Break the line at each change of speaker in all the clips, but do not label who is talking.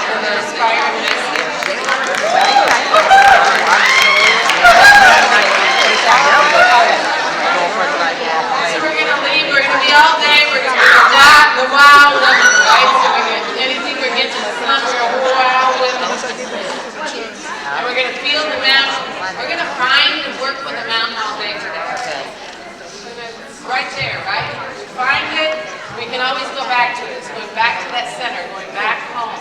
with an inspiring message. So we're going to leave. We're going to be all day. We're going to be the wow women, right? So anything we're getting to the sun, we're going to wow women. And we're going to feel the mountain. We're going to find and work with the mountain all day today. Right there, right? We find it, we can always go back to it. It's going back to that center, going back home.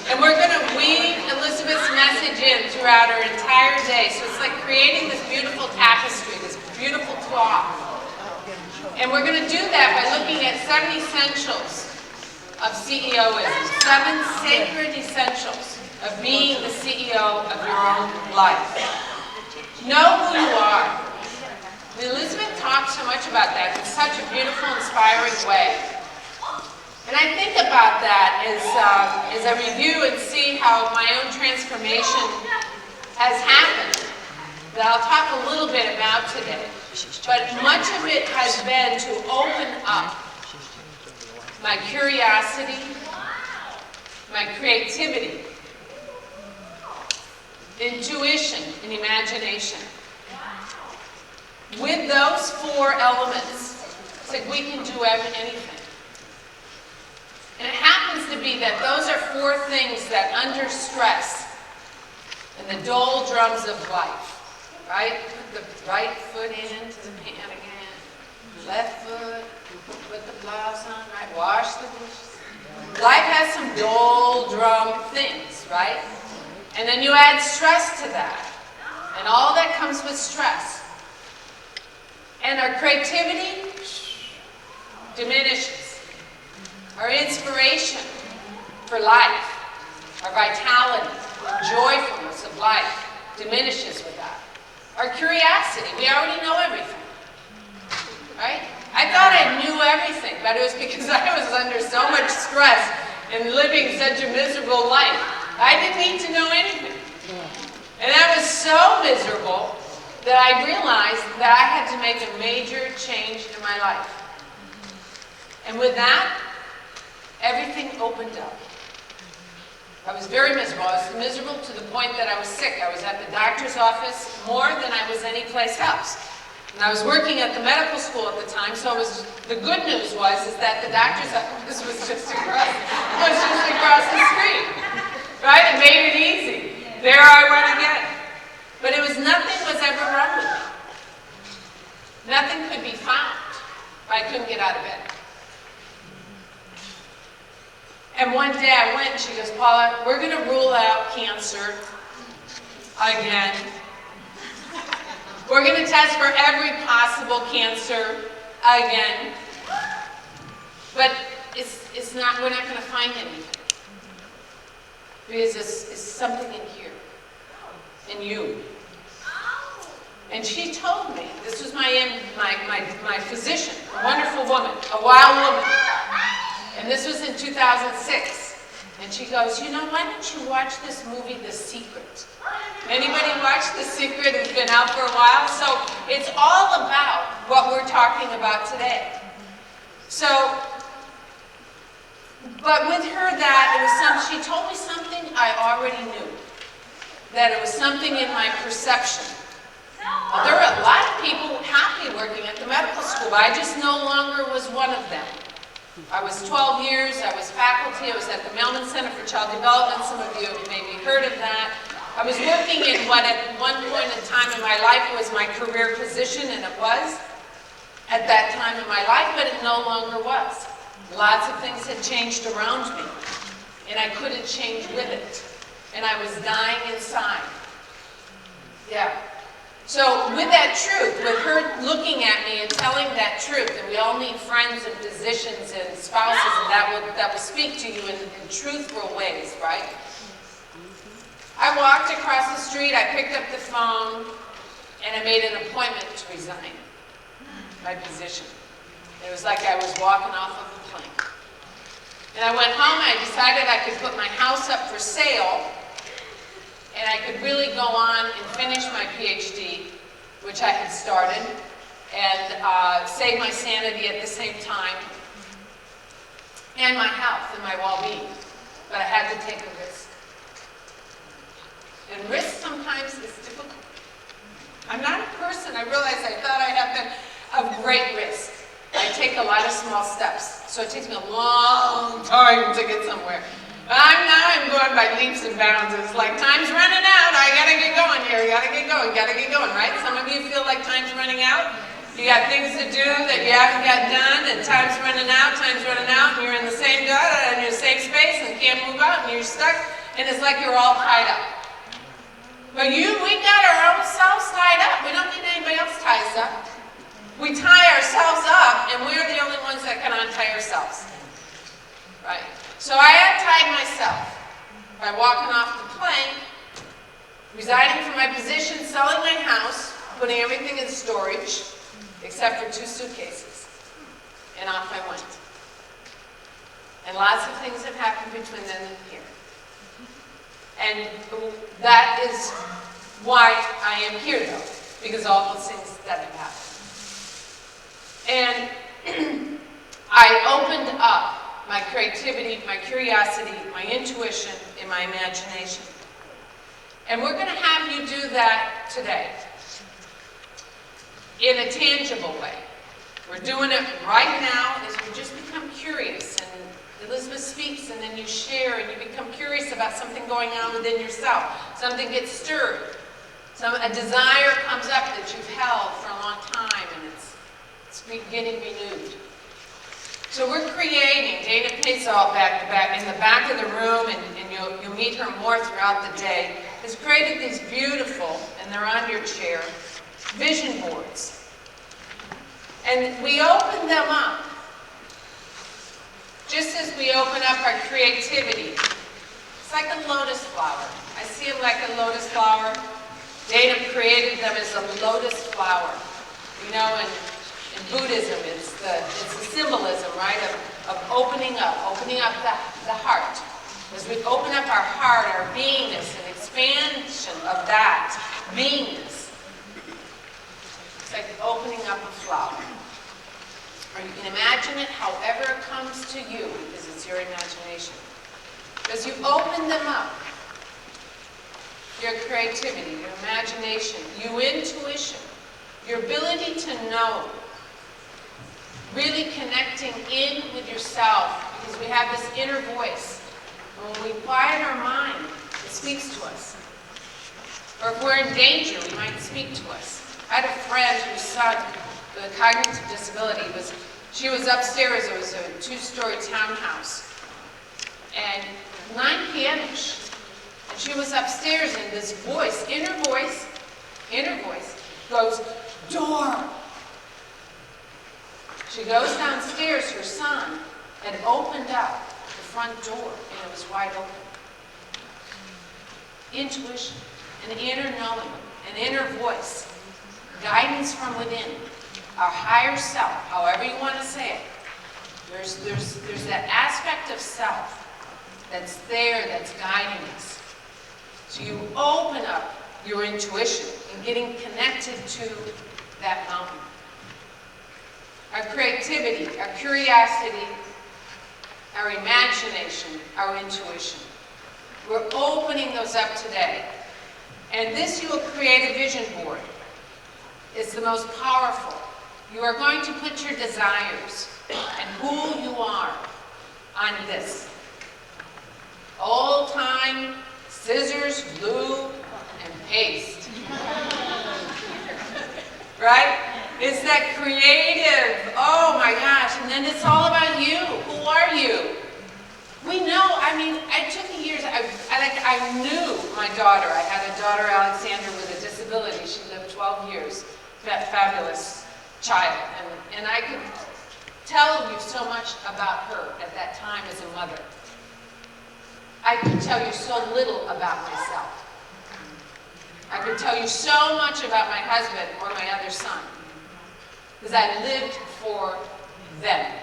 And we're going to weave Elizabeth's message in throughout her entire day. So it's like creating this beautiful tapestry, this beautiful cloth. And we're going to do that by looking at 7 essentials of CEOism. 7 sacred essentials of being the CEO of your own life. Know who you are. Elizabeth talks so much about that in such a beautiful, inspiring way. And I think about that as I review and see how my own transformation has happened, that I'll talk a little bit about today. But much of it has been to open up my curiosity, my creativity, intuition, and imagination. With those 4 elements, it's like we can do anything. And it happens to be that those are 4 things that under stress and the doldrums of life, right? Put the right foot into the pan again, left foot, put the blouse on, right? Wash the dishes. Life has some doldrum things, right? And then you add stress to that. And all that comes with stress. And our creativity diminishes. Our inspiration for life, our vitality, joyfulness of life diminishes with that. Our curiosity, we already know everything, right? I thought I knew everything, but it was because I was under so much stress and living such a miserable life. I didn't need to know anything. And I was so miserable that I realized that I had to make a major change in my life. And with that, everything opened up. I was very miserable. I was miserable to the point that I was sick. I was at the doctor's office more than I was anyplace else. And I was working at the medical school at the time, so the good news was that the doctor's office was just across the street. Right? It made it easy. There I went again. But it was nothing was ever wrong with me. Nothing could be found. I couldn't get out of bed. And one day I went and she goes, Paula, we're going to rule out cancer again. We're going to test for every possible cancer again. But it's not, we're not going to find anything. Because it's something in here. In you. And she told me, this was my physician, a wonderful woman, a wild woman. And this was in 2006. And she goes, you know, why don't you watch this movie, The Secret? Anybody watch The Secret? It's been out for a while. So it's all about what we're talking about today. So, but with her she told me something I already knew. That it was something in my perception. There were a lot of people happy working at the medical school. I just no longer was one of them. I was 12 years, I was faculty, I was at the Mailman Center for Child Development. Some of you have maybe heard of that. I was working in what at one point in time in my life was my career position, and it was at that time in my life, but it no longer was. Lots of things had changed around me, and I couldn't change with it. And I was dying inside. Yeah. So with that truth, with her looking at me and telling that truth, and we all need friends and physicians and spouses and that will speak to you in truthful ways, right? I walked across the street, I picked up the phone, and I made an appointment to resign my position. It was like I was walking off of a plane. And I went home and I decided I could put my house up for sale, and I could really go on and finish my PhD, which I had started, and save my sanity at the same time, and my health and my well-being. But I had to take a risk. And risk sometimes is difficult. I'm not a person, I realize I thought I had been of great risk. I take a lot of small steps, so it takes me a long time to get somewhere. I'm going by leaps and bounds. It's like time's running out. I gotta get going here. You gotta get going, right? Some of you feel like time's running out. You got things to do that you haven't got done, and time's running out, and you're in the same data and you're in the same space and can't move out, and you're stuck, and it's like you're all tied up. But we got our own selves tied up. We don't need anybody else ties up. We tie ourselves up, and we're the only ones that can untie ourselves. Right? So I untied myself by walking off the plane, resigning from my position, selling my house, putting everything in storage, except for 2 suitcases. And off I went. And lots of things have happened between then and here. And that is why I am here, though, because all those things that have happened. And I opened up my creativity, my curiosity, my intuition, and my imagination. And we're going to have you do that today in a tangible way. We're doing it right now as we just become curious. And Elizabeth speaks, and then you share, and you become curious about something going on within yourself. Something gets stirred. A desire comes up that you've held for a long time, and it's getting renewed. So we're creating, Dana Pace all back to back, in the back of the room, and you'll meet her more throughout the day, has created these beautiful, and they're on your chair, vision boards. And we open them up, just as we open up our creativity. It's like a lotus flower. I see it like a lotus flower. Dana created them as a lotus flower. You know, in Buddhism, it's the symbolism, right, of opening up the heart. As we open up our heart, our beingness, and expansion of that beingness, it's like opening up a flower. Or you can imagine it however it comes to you, because it's your imagination. As you open them up, your creativity, your imagination, your intuition, your ability to know, really connecting in with yourself, because we have this inner voice. And when we quiet our mind, it speaks to us. Or if we're in danger, it might speak to us. I had a friend whose son, with a cognitive disability, she was upstairs. It was a 2-story townhouse. And 9 p.m.ish. And she was upstairs, and this voice, inner voice, goes, "Door." She goes downstairs, her son had opened up the front door, and it was wide open. Intuition, an inner knowing, an inner voice, guidance from within, our higher self, however you want to say it. There's that aspect of self that's there, that's guiding us. So you open up your intuition and getting connected to that mountain. Our creativity, our curiosity, our imagination, our intuition. We're opening those up today. And this you will create a vision board. It's the most powerful. You are going to put your desires and who you are on this. Old-time scissors, glue, and paste. Right? It's that creative, oh my gosh, and then it's all about you. Who are you? We know, it took me years. I knew my daughter. I had a daughter, Alexandra, with a disability. She lived 12 years. That fabulous child. And I could tell you so much about her at that time as a mother. I could tell you so little about myself. I could tell you so much about my husband or my other son, because I lived for them.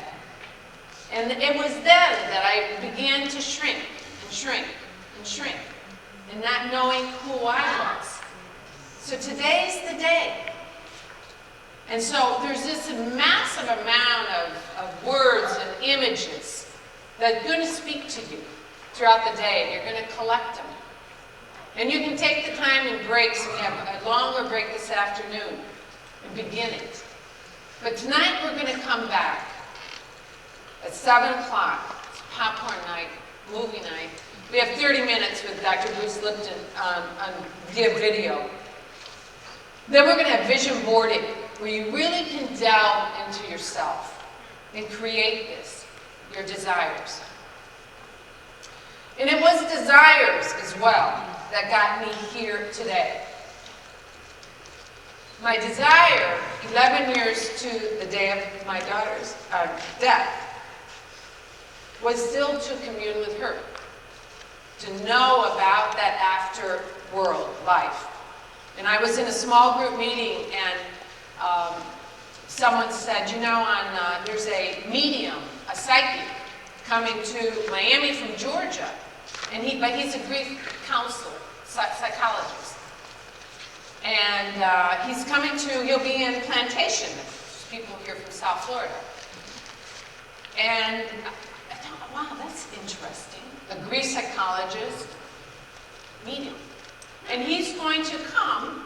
And it was then that I began to shrink and shrink and shrink, and not knowing who I was. So today's the day. And so there's this massive amount of words and images that are going to speak to you throughout the day. You're going to collect them. And you can take the time and breaks, and we have a longer break this afternoon, and begin it. But tonight we're going to come back at 7 o'clock. It's popcorn night, movie night. We have 30 minutes with Dr. Bruce Lipton on via video. Then we're going to have vision boarding, where you really can delve into yourself and create this, your desires. And it was desires as well that got me here today. My desire, 11 years to the day of my daughter's death, was still to commune with her, to know about that after world life. And I was in a small group meeting, and someone said, you know, there's a medium, a psychic, coming to Miami from Georgia, and he's a grief counselor, psychologist. And he's coming to, he'll be in Plantation, people here from South Florida. And I thought, wow, that's interesting. A grief psychologist, medium. And he's going to come,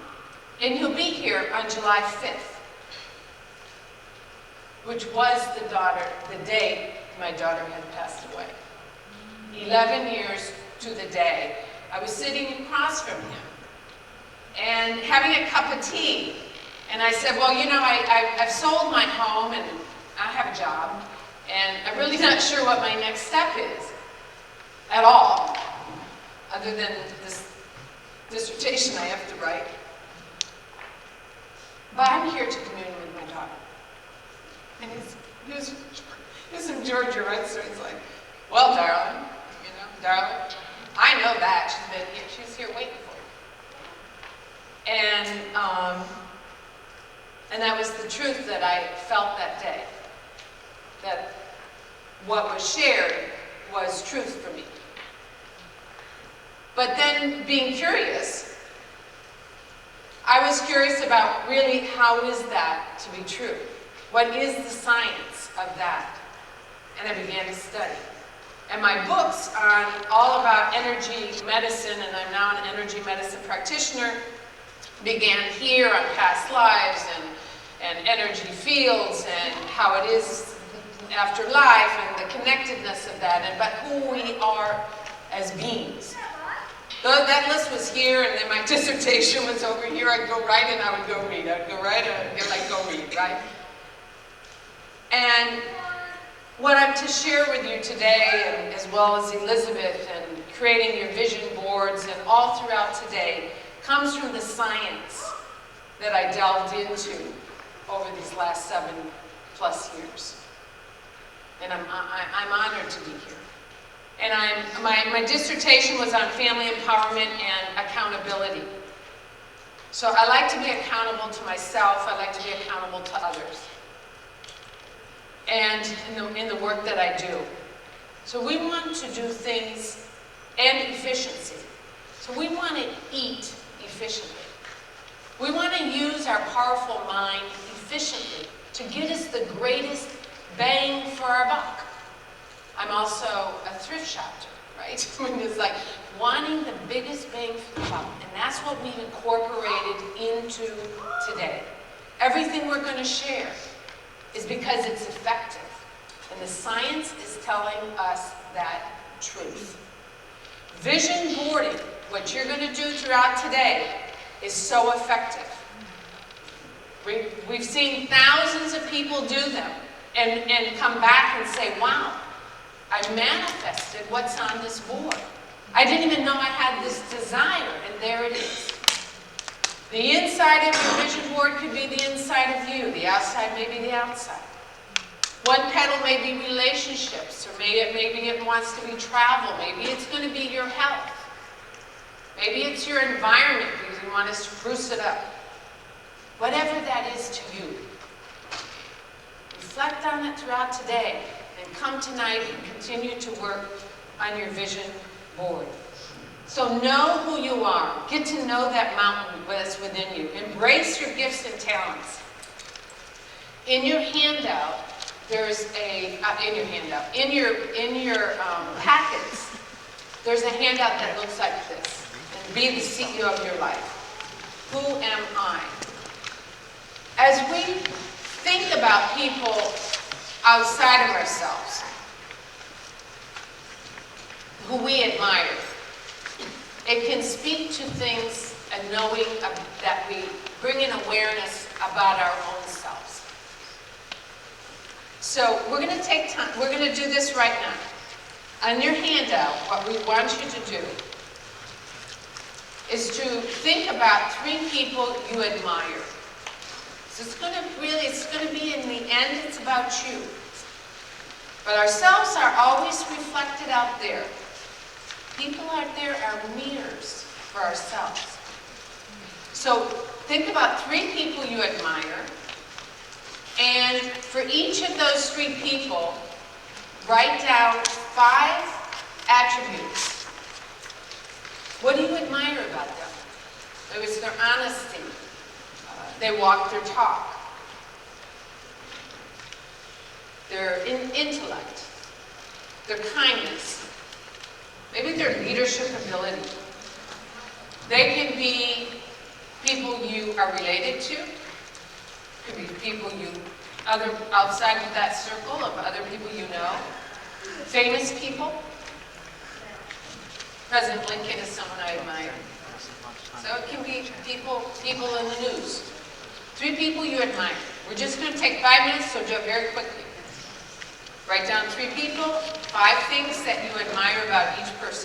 and he'll be here on July 5th, which was the day my daughter had passed away. 11 years to the day. I was sitting across from him and having a cup of tea. And I said, well, you know, I've sold my home and I have a job, and I'm really not sure what my next step is at all, other than this dissertation I have to write. But I'm here to commune with my daughter. And he's from Georgia, right? So he's like, well, darling, you know, darling, I know that. She's here waiting for you. And that was the truth that I felt that day. That what was shared was truth for me. But then, being curious, I was curious about really how is that to be true? What is the science of that? And I began to study. And my books on all about energy medicine, and I'm now an energy medicine practitioner, began here on past lives and energy fields and how it is after life and the connectedness of that, but who we are as beings. Though that list was here, and then my dissertation was over here, I'd go write and I would go read. I'd go write and I'd go read, right? And what I'm to share with you today, and as well as Elizabeth, and creating your vision boards, and all throughout today, comes from the science that I delved into over these last 7+ years. And I'm honored to be here. And my dissertation was on family empowerment and accountability. So I like to be accountable to myself. I like to be accountable to others. And in the work that I do. So we want to do things and efficiency. So we want to eat efficiently. We want to use our powerful mind efficiently to get us the greatest bang for our buck. I'm also a thrift shopper, right? It's like wanting the biggest bang for the buck. And that's what we've incorporated into today. Everything we're going to share is because it's effective. And the science is telling us that truth. Vision boarding, what you're going to do throughout today, is so effective. We've seen thousands of people do them and come back and say, wow, I manifested what's on this board. I didn't even know I had this desire, and there it is. The inside of your vision board could be the inside of you. The outside may be the outside. One petal may be relationships, or maybe it wants to be travel. Maybe it's going to be your health. Maybe it's your environment because you want to spruce it up. Whatever that is to you, reflect on it throughout today, and come tonight and continue to work on your vision board. So know who you are. Get to know that mountain that's within you. Embrace your gifts and talents. In your handout, there's in your packets, there's a handout that looks like this. And Be the CEO of your life. Who am I? As we think about people outside of ourselves, who we admire, it can speak to things and knowing that we bring an awareness about our own selves. So we're going to take time, we're going to do this right now. On your handout, what we want you to do is to think about 3 people you admire. So it's going to be in the end, it's about you. But ourselves are always reflected out there. People out there are mirrors for ourselves. So think about 3 people you admire, and for each of those 3 people, write down 5 attributes. What do you admire about them? It was their honesty. They walk their talk. Their intellect. Their kindness. Maybe their leadership ability. They can be people you are related to. Could be people outside of that circle of other people you know. Famous people. President Lincoln is someone I admire. So it can be people in the news. 3 people you admire. We're just going to take 5 minutes, so do it very quickly. Write down 3 people, 5 things that you admire about each person.